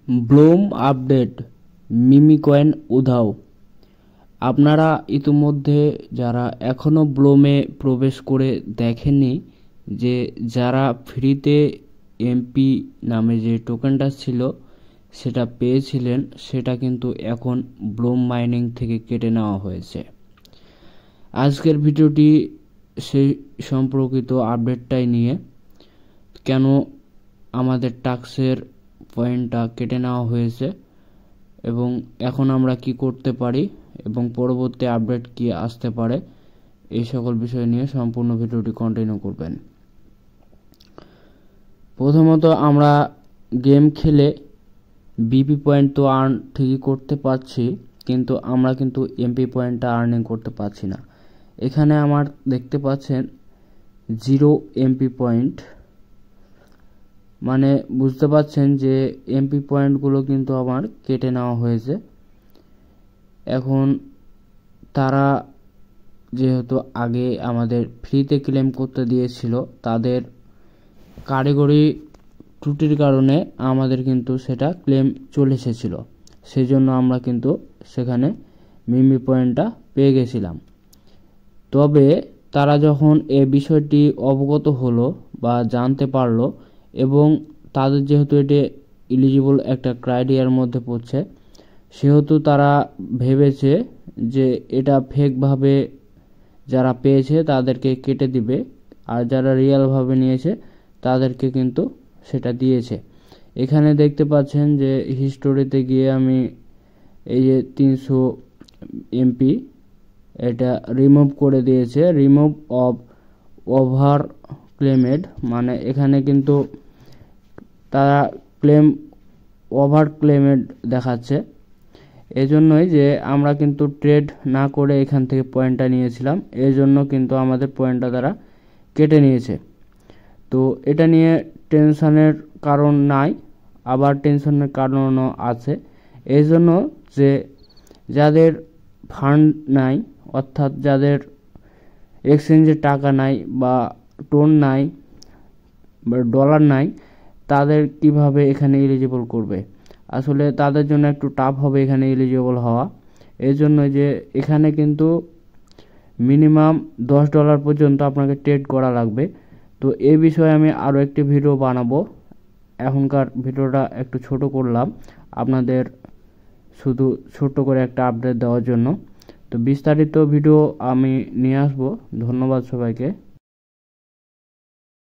Bloom update, মিমি coin উধাও। আপনারা ইতিমধ্যে যারা এখনও ব্লুমে প্রবেশ করে দেখেননি, যে যারা ফ্রিতে এমপি নামে যে টোকেনটা ছিল সেটা পেয়েছিলেন, সেটা কিন্তু এখন ব্লুম মাইনিং থেকে কেটে নেওয়া হয়েছে। আজকের ভিডিওটি সেই সম্পর্কিত আপডেটটাই নিয়ে, কেন আমাদের টাস্কের পয়েন্টটা কেটে নেওয়া হয়েছে এবং এখন আমরা কি করতে পারি এবং পরবর্তী আপডেট কি আসতে পারে, এই সকল বিষয় নিয়ে সম্পূর্ণ ভিডিওটি কন্টিনিউ করবেন। প্রথমত আমরা গেম খেলে বিপি পয়েন্ট তো আর্ন ঠিকই করতে পারছি, কিন্তু আমরা কিন্তু এমপি পয়েন্টটা আর্নিং করতে পারছি না। এখানে আমার দেখতে পাচ্ছেন 0 এমপি পয়েন্ট, মানে বুঝতে পারছেন যে এমপি পয়েন্টগুলো কিন্তু আমার কেটে নেওয়া হয়েছে। এখন তারা যেহেতু আগে আমাদের ফ্রিতে ক্লেম করতে দিয়েছিল, তাদের কারিগরি ত্রুটির কারণে আমাদের কিন্তু সেটা ক্লেম চলে এসেছিল, সেই জন্য আমরা কিন্তু সেখানে মিমি পয়েন্টটা পেয়ে গেছিলাম। তবে তারা যখন এ বিষয়টি অবগত হলো বা জানতে পারলো, এবং তাদের যেহেতু এটি এলিজিবল একটা ক্রাইটেরিয়ার মধ্যে পড়ছে, সেহেতু তারা ভেবেছে যে এটা ফেকভাবে যারা পেয়েছে তাদেরকে কেটে দিবে, আর যারা রিয়েলভাবে নিয়েছে তাদেরকে কিন্তু সেটা দিয়েছে। এখানে দেখতে পাচ্ছেন যে হিস্টোরিতে গিয়ে আমি এই যে 300 এমপি এটা রিমুভ করে দিয়েছে, রিমুভ অফ ওভার ক্লেমেড, মানে এখানে কিন্তু তারা ক্লেম ওভার ক্লেমেড দেখাচ্ছে। এজন্যই যে আমরা কিন্তু ট্রেড না করে এখান থেকে পয়েন্টটা নিয়েছিলাম, এই জন্য কিন্তু আমাদের পয়েন্টটা তারা কেটে নিয়েছে। তো এটা নিয়ে টেনশনের কারণ নাই, আবার টেনশনের কারণও আছে। এই জন্য যে যাদের ফান্ড নাই, অর্থাৎ যাদের এক্সচেঞ্জে টাকা নাই বা টোন নাই বা ডলার নাই, তাদের কিভাবে এখানে এলিজিবল করবে? আসলে তাদের জন্য একটু টাফ হবে এখানে এলিজিবল হওয়া। এই জন্য যে এখানে কিন্তু মিনিমাম $10 পর্যন্ত আপনাকে ট্রেড করা লাগবে। তো এই বিষয়ে আমি আরও একটি ভিডিও বানাবো, এখনকার ভিডিওটা একটু ছোট করলাম আপনাদের শুধু ছোট্ট করে একটা আপডেট দেওয়ার জন্য। তো বিস্তারিত ভিডিও আমি নিয়ে আসবো। ধন্যবাদ সবাইকে।